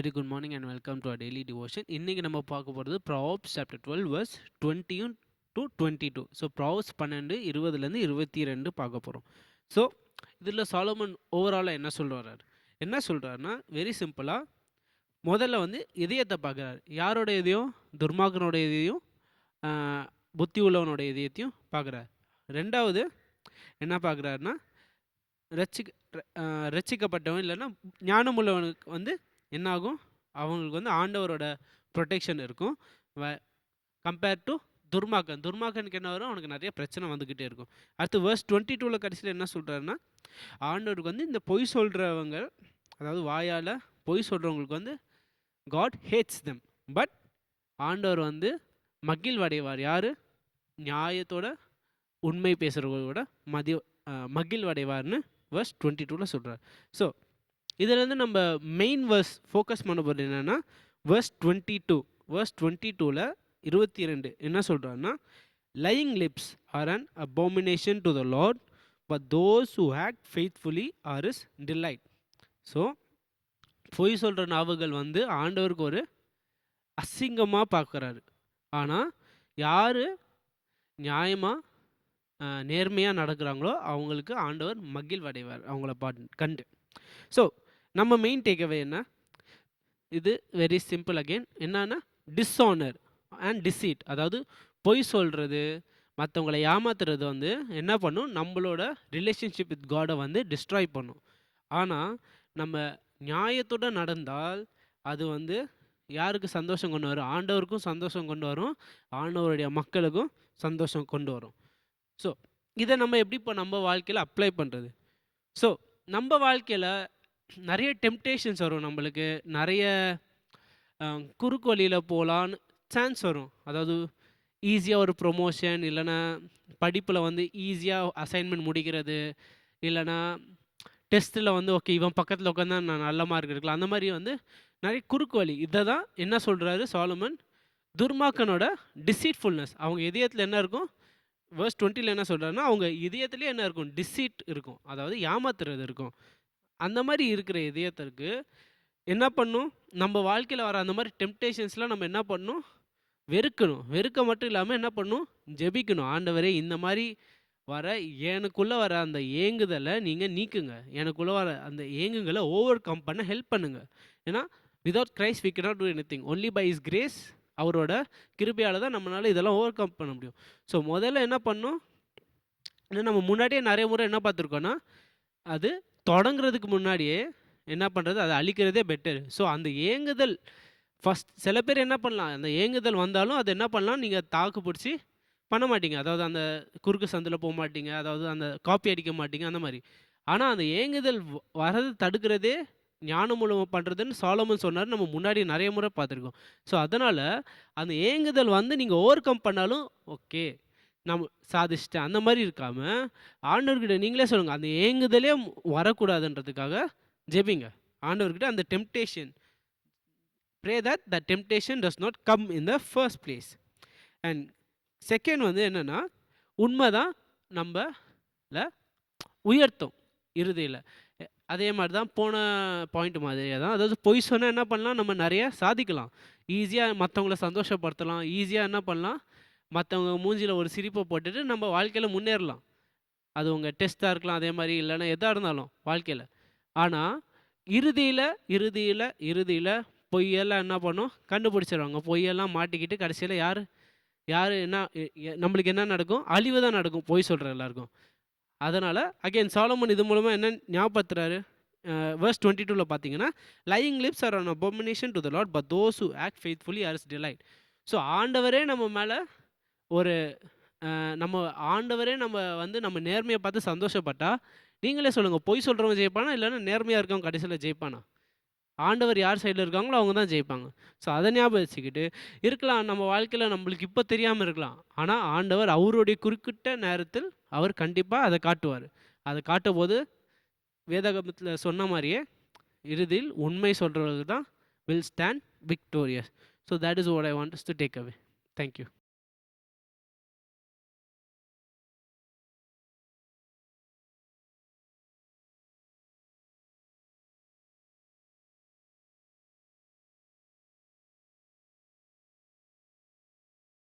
Very good morning and welcome to our daily devotion. இன்னைக்கு நம்ம பார்க்க போகிறது Proverbs chapter 12 verse 20 to 22. So Proverbs 12 20லேருந்து 22 பார்க்க போகிறோம். ஸோ இதில் சாலமன் ஓவராலாக என்ன சொல்கிறாருன்னா வெரி சிம்பிளாக முதல்ல வந்து இதயத்தை பார்க்குறாரு. யாரோட இதயம்? துர்மார்கனோட இதயம், புத்தி உள்ளவனோட இதயத்தையும் பார்க்குறாரு. ரெண்டாவது என்ன பார்க்குறாருன்னா ரட்சிக்கப்பட்டவன் இல்லைன்னா ஞானமுள்ளவனுக்கு வந்து என்னாகும்? அவங்களுக்கு வந்து ஆண்டவரோட ப்ரொடெக்ஷன் இருக்கும். கம்பேர் டு துர்மார்கனுக்கு என்ன வரும்? அவனுக்கு நிறைய பிரச்சனை வந்துக்கிட்டே இருக்கும். அடுத்து வேர்ஸ் 22 கடைசியில் என்ன சொல்கிறாருன்னா, ஆண்டவருக்கு வந்து இந்த பொய் சொல்கிறவங்க, அதாவது வாயால் பொய் சொல்கிறவங்களுக்கு வந்து காட் ஹேட்ஸ் தெம், பட் ஆண்டவர் வந்து மகிழ்வடைவார். யார்? நியாயத்தோட உண்மை பேசுகிறவங்களோட மகிழ்வடைவார்னு வேர்ஸ் 22 சொல்கிறார். ஸோ இதிலேருந்து நம்ம மெயின் வேர்ஸ் ஃபோக்கஸ் பண்ண போகிறது என்னென்னா வேர்ஸ் 22. வேர்ஸ் 22ல் 22 என்ன சொல்கிறாருன்னா, lying lips are an abomination to the lord, but those who act faithfully are his delight. So பொய் சொல்கிற நாவுகள் வந்து ஆண்டவருக்கு ஒரு அசிங்கமாக பார்க்குறாரு. ஆனால் யார் நியாயமாக நேர்மையாக நடக்கிறாங்களோ அவங்களுக்கு ஆண்டவர் மகிழ்வடைவார் அவங்கள கண்டு. ஸோ நம்ம மெயின் டேக்அவே என்ன? இது வெரி சிம்பிள். அகெயின் என்னன்னா டிஸ்ஆனர் அண்ட் டிசீட், அதாவது பொய் சொல்கிறது, மற்றவங்களை ஏமாத்துறது வந்து என்ன பண்ணும்? நம்மளோட ரிலேஷன்ஷிப் வித் காடை வந்து டிஸ்ட்ராய் பண்ணும். ஆனால் நம்ம நியாயத்தோடு நடந்தால் அது வந்து யாருக்கு சந்தோஷம் கொண்டு வரும்? ஆண்டவருக்கும் சந்தோஷம் கொண்டு வரும், ஆண்டவருடைய மக்களுக்கும் சந்தோஷம் கொண்டு வரும். ஸோ இதை நம்ம எப்படி இப்போ நம்ம வாழ்க்கையில் அப்ளை பண்ணுறது? ஸோ நம்ம வாழ்க்கையில் நிறைய டெம்டேஷன்ஸ் வரும். நம்மளுக்கு நிறைய குறுக்கு வழியில் போகலான்னு சான்ஸ் வரும். அதாவது ஈஸியாக ஒரு ப்ரொமோஷன், இல்லைன்னா படிப்பில் வந்து ஈஸியாக அசைன்மெண்ட் முடிக்கிறது, இல்லைனா டெஸ்ட்டில் வந்து ஓகே இவன் பக்கத்தில் உட்காந்து நான் நல்ல மார்க் எடுக்கலாம், அந்த மாதிரி வந்து நிறைய குறுக்கு வழி. இதை தான் என்ன சொல்கிறாரு சாலமன்? துர்மார்கனோட டிசீட்ஃபுல்னஸ். அவங்க இதயத்தில் என்ன இருக்கும்? வேர்ஸ் 20ல் என்ன சொல்கிறாருன்னா, அவங்க இதயத்துலேயே என்ன இருக்கும்? டிசீட் இருக்கும், அதாவது ஏமாத்துறது இருக்கும். அந்த மாதிரி இருக்கிற இதயத்திற்கு என்ன பண்ணும்? நம்ம வாழ்க்கையில் வர அந்த மாதிரி டெம்டேஷன்ஸ்லாம் நம்ம என்ன பண்ணணும்? வெறுக்கணும். வெறுக்க மட்டும் இல்லாமல் என்ன பண்ணணும்? ஜெபிக்கணும். ஆண்டவரே, இந்த மாதிரி வர எனக்குள்ளே வர அந்த ஏங்குதலை நீங்கள் நீக்குங்க, எனக்குள்ளே வர அந்த ஏங்குகளை ஓவர் கம் பண்ண ஹெல்ப் பண்ணுங்கள். ஏன்னா without Christ we cannot do anything. only by his grace, அவரோட கிருபையால் தான் நம்மளால் இதெல்லாம் ஓவர் கம் பண்ண முடியும். ஸோ முதல்ல என்ன பண்ணணும்? ஏன்னா நம்ம முன்னாடியே நிறைய முறை என்ன பார்த்துருக்கோன்னா, அது தொடங்குறதுக்கு முன்னாடியே என்ன பண்ணுறது? அதை அழிக்கிறதே பெட்டர். ஸோ அந்த ஏங்குதல் ஃபஸ்ட், சில பேர் என்ன பண்ணலாம், அந்த ஏங்குதல் வந்தாலும் அது என்ன பண்ணலாம்? நீங்கள் தாக்கு பிடிச்சி பண்ண மாட்டீங்க. அதாவது அந்த குறுக்கு சந்தில் போக மாட்டீங்க, அதாவது அந்த காப்பி அடிக்க மாட்டீங்க, அந்த மாதிரி. ஆனால் அந்த ஏங்குதல் வரது தடுக்கிறதே ஞானம் மூலமாக பண்ணுறதுன்னு சாலமன் சொன்னார். நம்ம முன்னாடி நிறைய முறை பார்த்துருக்கோம். ஸோ அதனால் அந்த ஏங்குதல் வந்து நீங்கள் ஓவர் கம் பண்ணாலும் ஓகே நம்ம சாதிச்சிட்டேன் அந்த மாதிரி இருக்காமல், ஆண்டவர்கிட்ட நீங்களே சொல்லுங்கள், அந்த ஏங்குதலே வரக்கூடாதுன்றதுக்காக ஜெபிங்க. ஆண்டவர்கிட்ட அந்த temptation, pray that the temptation does not come in the first place. And second வந்து என்னென்னா, உண்மை தான் நம்மள உயர்த்தும் இறுதியில். அதே மாதிரி தான் போன பாயிண்ட் மாதிரியே தான். அதாவது பொய் சொன்னால் என்ன பண்ணலாம்? நம்ம நிறைய சாதிக்கலாம், ஈஸியாக மற்றவங்கள சந்தோஷப்படுத்தலாம், ஈஸியாக என்ன பண்ணலாம்? மற்றவங்க மூஞ்சியில் ஒரு சிரிப்பை போட்டுட்டு நம்ம வாழ்க்கையில் முன்னேறலாம். அது உங்கள் டெஸ்ட்டாக இருக்கலாம், அதே மாதிரி இல்லைன்னா எதாக இருந்தாலும் வாழ்க்கையில். ஆனால் இறுதியில் பொய்யெல்லாம் என்ன பண்ணும்? கண்டுபிடிச்சிடுவாங்க. பொய்யெல்லாம் மாட்டிக்கிட்டு கடைசியில் யார் என்ன நம்மளுக்கு என்ன நடக்கும்? அழிவு தான் நடக்கும் பொய் சொல்கிற எல்லாருக்கும். அதனால் அகெயின் சாலமன் இது மூலமாக என்ன ஞாபகப்படுத்துறாரு? வேர்ஸ் 22ல் பார்த்தீங்கன்னா, lying lips are an abomination to the lord, but those who act faithfully are his delight. So ஆண்டவரே நம்ம மேலே ஒரு நம்ம வந்து நம்ம நேர்மையை பார்த்து சந்தோஷப்பட்டா, நீங்களே சொல்லுங்கள், பொய் சொல்கிறவங்க ஜெயிப்பானா இல்லைன்னா நேர்மையாக இருக்கவங்க கடைசியில் ஜெயிப்பானா? ஆண்டவர் யார் சைடில் இருக்காங்களோ அவங்க தான் ஜெயிப்பாங்க. ஸோ அதை ஞாபகம் வச்சுக்கிட்டு இருக்கலாம். நம்ம வாழ்க்கையில் நம்மளுக்கு இப்போ தெரியாமல் இருக்கலாம், ஆனால் ஆண்டவர் அவருடைய குறிப்பிட்ட நேரத்தில் அவர் கண்டிப்பாக அதை காட்டுவார். அதை காட்டும் போது வேதாகமத்தில் சொன்ன மாதிரியே இறுதியில் உண்மை சொல்கிறவர்கள் தான் will stand victorious. So that is what I want to take away. Thank you.